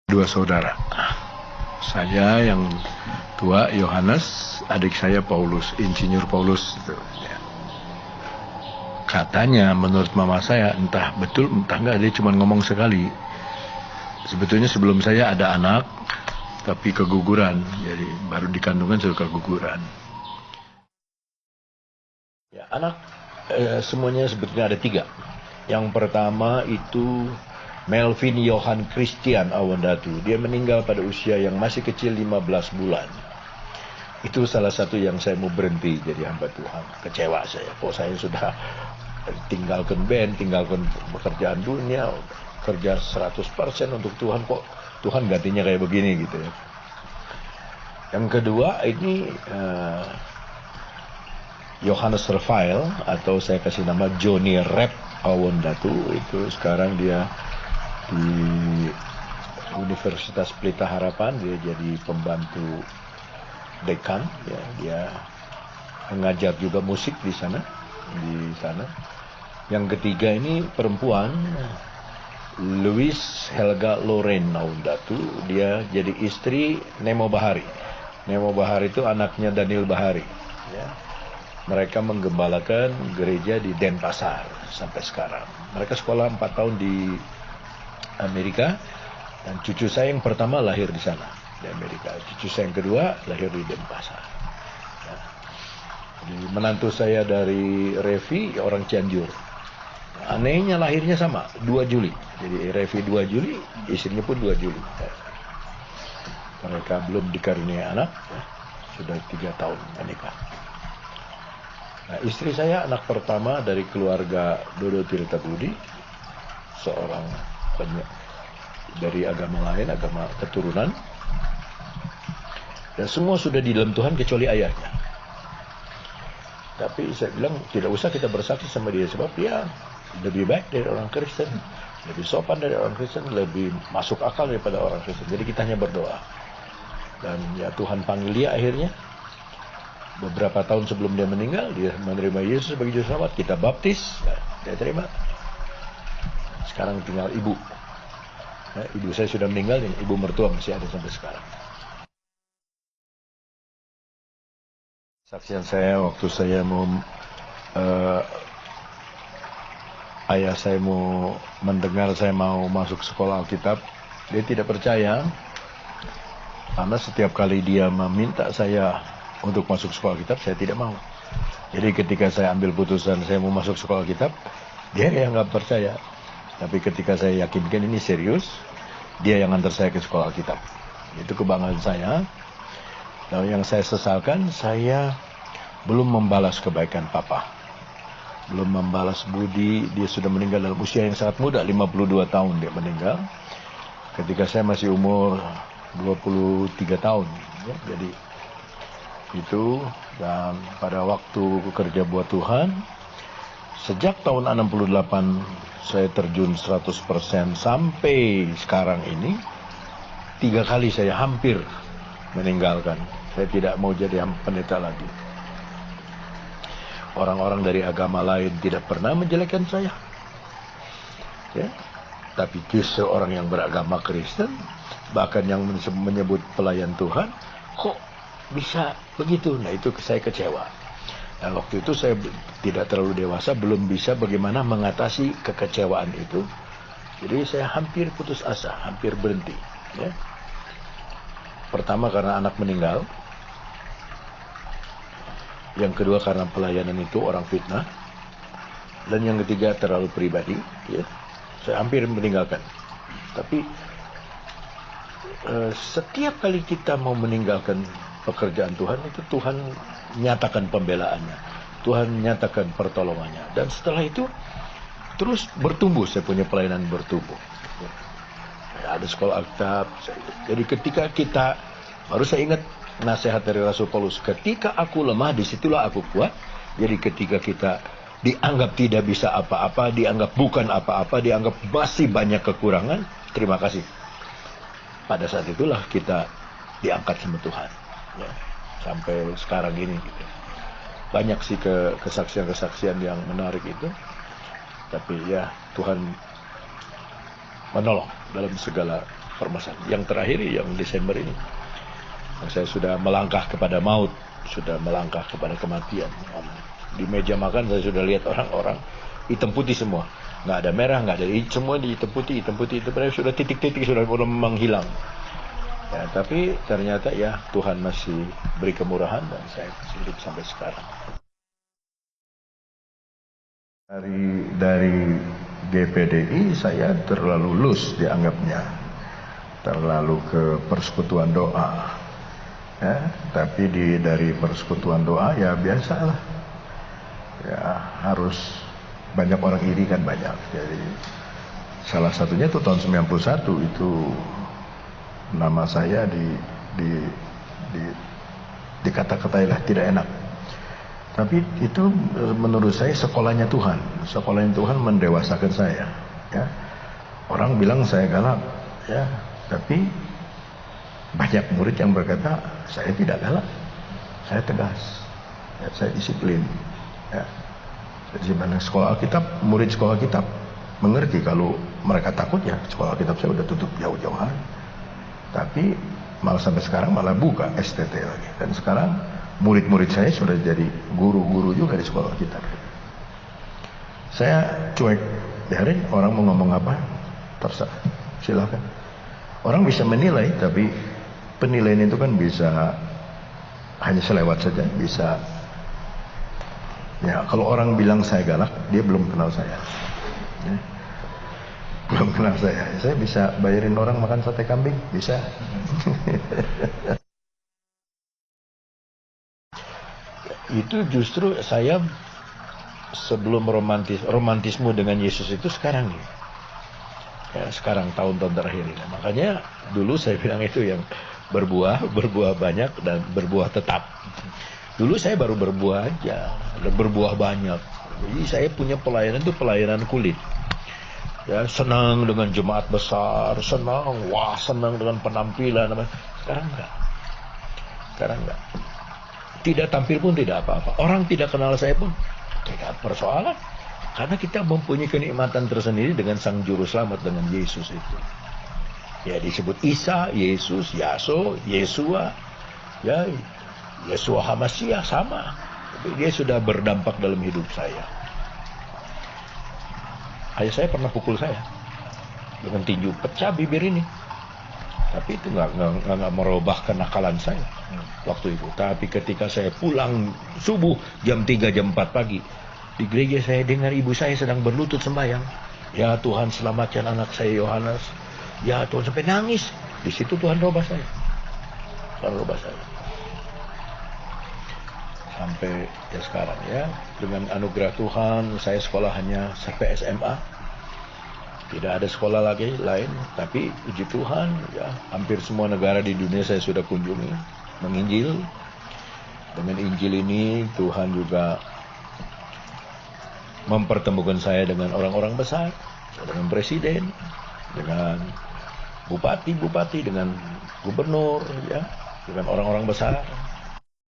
Dua saudara. Saya yang tua Yohanes, adik saya Paulus, Insinyur Paulus. Katanya menurut mama saya, entah betul entah enggak, dia cuma ngomong sekali. Sebetulnya sebelum saya ada anak, tapi keguguran. Jadi baru dikandungan sudah keguguran. Ya, anak semuanya sebetulnya ada 3. Yang pertama itu Melvin Johan Christian Awandatu. Dia meninggal pada usia yang masih kecil 15 bulan. Itu salah satu yang saya mau berhenti jadi hamba Tuhan. Kecewa saya. Kok saya sudah tinggalkan band, tinggalkan pekerjaan dunia, kerja 100% untuk Tuhan, kok Tuhan gantinya kayak begini gitu ya. Yang kedua ini Johannes Rafael, atau saya kasih nama Johnny Rep Awandatu. Itu sekarang dia di Universitas Pelita Harapan, dia jadi pembantu dekan, ya, dia mengajar juga musik di sana. Yang ketiga ini perempuan, Louis Helga Loren Awandatu. Dia jadi istri Nemo Bahari. Nemo Bahari itu anaknya Daniel Bahari. Ya. Mereka menggembalakan gereja di Denpasar sampai sekarang. Mereka sekolah 4 tahun di Amerika, dan cucu saya yang pertama lahir di sana, di Amerika. Cucu saya yang kedua lahir di Denpasar. Ya. Jadi menantu saya dari Revi orang Cianjur. Anehnya lahirnya sama, 2 Juli. Jadi Revi 2 Juli, istrinya pun 2 Juli. Ya. Mereka belum dikaruniai anak, ya. Sudah 3 tahun menikah. Nah, istri saya anak pertama dari keluarga Dodo Tirta Budi, seorang dari agama lain, agama keturunan, dan semua sudah di dalam Tuhan kecuali ayahnya. Tapi saya bilang tidak usah kita bersaksi sama dia, sebab dia lebih baik dari orang Kristen, lebih sopan dari orang Kristen, lebih masuk akal daripada orang Kristen. Jadi kita hanya berdoa, dan ya Tuhan panggil dia akhirnya. Beberapa tahun sebelum dia meninggal, dia menerima Yesus sebagai juru selamat. Kita baptis, ya, dia terima. Sekarang tinggal ibu. Ya, ibu saya sudah meninggal, dan ibu mertua masih ada sampai sekarang. Saksian saya waktu saya mau ayah saya mau mendengar saya mau masuk sekolah Alkitab, dia tidak percaya, karena setiap kali dia meminta saya untuk masuk sekolah Alkitab, saya tidak mau. Jadi ketika saya ambil putusan saya mau masuk sekolah Alkitab, dia yang nggak percaya. Tapi ketika saya yakinkan ini serius, dia yang antar saya ke sekolah Alkitab. Itu kebanggaan saya. Dan yang saya sesalkan, saya belum membalas kebaikan papa. Belum membalas budi. Dia sudah meninggal dalam usia yang sangat muda, 52 tahun dia meninggal. Ketika saya masih umur 23 tahun. Ya, jadi itu, dan pada waktu bekerja buat Tuhan, sejak tahun 68 saya terjun 100% sampai sekarang ini. 3 kali saya hampir meninggalkan. Saya tidak mau jadi pendeta lagi. Orang-orang dari agama lain tidak pernah menjelekkan saya, ya. Tapi justru orang yang beragama Kristen, bahkan yang menyebut pelayan Tuhan, kok bisa begitu. Nah, itu saya kecewa. Dan waktu itu saya tidak terlalu dewasa, belum bisa bagaimana mengatasi kekecewaan itu. Jadi saya hampir putus asa, hampir berhenti, ya. Pertama karena anak meninggal. Yang kedua karena pelayanan itu orang fitnah. Dan yang ketiga terlalu pribadi, ya. Saya hampir meninggalkan. Tapi setiap kali kita mau meninggalkan pekerjaan Tuhan, itu Tuhan nyatakan pembelaannya, Tuhan nyatakan pertolongannya, dan setelah itu terus bertumbuh. Saya punya pelayanan bertumbuh. Ada sekolah Alkitab. Jadi ketika kita, baru saya ingat nasihat dari Rasul Paulus, ketika aku lemah, disitulah aku kuat. Jadi ketika kita dianggap tidak bisa apa-apa, dianggap bukan apa-apa, dianggap masih banyak kekurangan, terima kasih. Pada saat itulah kita diangkat sama Tuhan. Ya, sampai sekarang ini gitu. Banyak sih kesaksian-kesaksian yang menarik itu. Tapi ya Tuhan menolong dalam segala permasalahan. Yang terakhir yang Desember ini, saya sudah melangkah kepada maut, sudah melangkah kepada kematian. Di meja makan saya sudah lihat orang-orang hitam putih semua, nggak ada merah, nggak ada semua di hitam putih, sudah titik-titik, sudah memang hilang. Ya, tapi ternyata ya Tuhan masih beri kemurahan dan saya hidup sampai sekarang. Dari GPDI saya terlalu loose dianggapnya, terlalu ke persekutuan doa. Ya, tapi dari persekutuan doa ya biasalah. Ya harus banyak orang iri kan banyak. Jadi salah satunya itu tahun 91 itu nama saya dikata-katailah tidak enak. Tapi itu menurut saya sekolahnya Tuhan. Sekolahnya Tuhan mendewasakan saya. Ya. Orang bilang saya galak, ya, tapi banyak murid yang berkata saya tidak galak, saya tegas, ya, saya disiplin. Ya. Jadi mana sekolah Alkitab, murid sekolah Alkitab mengerti kalau mereka takut ya sekolah Alkitab saya udah tutup jauh-jauhan. Tapi malah sampai sekarang malah buka STT lagi. Dan sekarang murid-murid saya sudah jadi guru-guru juga di sekolah Alkitab. Saya cuek, biarin orang mau ngomong apa, terserah, silakan. Orang bisa menilai, tapi penilaian itu kan bisa hanya selewat saja, bisa. Ya, kalau orang bilang saya galak, dia belum kenal saya. Ya. Belum kenal saya. Saya bisa bayarin orang makan sate kambing, bisa. Itu justru saya sebelum romantisme dengan Yesus itu sekarang nih. Ya, sekarang tahun-tahun terakhir ini. Makanya dulu saya bilang itu yang berbuah banyak dan berbuah tetap. Dulu saya baru berbuah aja, dan berbuah banyak. Jadi saya punya pelayanan itu pelayanan kulit. Ya, senang dengan jemaat besar, senang dengan penampilan. Sekarang enggak. Tidak tampil pun tidak apa-apa. Orang tidak kenal saya pun tidak persoalan. Karena kita mempunyai kenikmatan tersendiri dengan Sang Juru Selamat, dengan Yesus itu. Ya, disebut Isa, Yesus, Yaso, Yesua. Ya, Yesua Hamasiah sama. Tapi dia sudah berdampak dalam hidup saya. Ayah saya pernah pukul saya dengan tinju, pecah bibir ini. Tapi itu nggak merubah kenakalan saya waktu itu. Tapi ketika saya pulang subuh jam 3 jam 4 pagi di gereja, saya dengar ibu saya sedang berlutut sembahyang. Ya Tuhan, selamatkan anak saya Yohanes. Ya Tuhan, sampai nangis. Di situ Tuhan rubah saya. Sampai ya sekarang ya, dengan anugerah Tuhan saya sekolah hanya sampai SMA. Tidak ada sekolah lagi lain, tapi puji Tuhan ya, hampir semua negara di dunia saya sudah kunjungi menginjil. Dengan Injil ini Tuhan juga mempertemukan saya dengan orang-orang besar, dengan presiden, dengan bupati, dengan gubernur, ya, dengan orang-orang besar.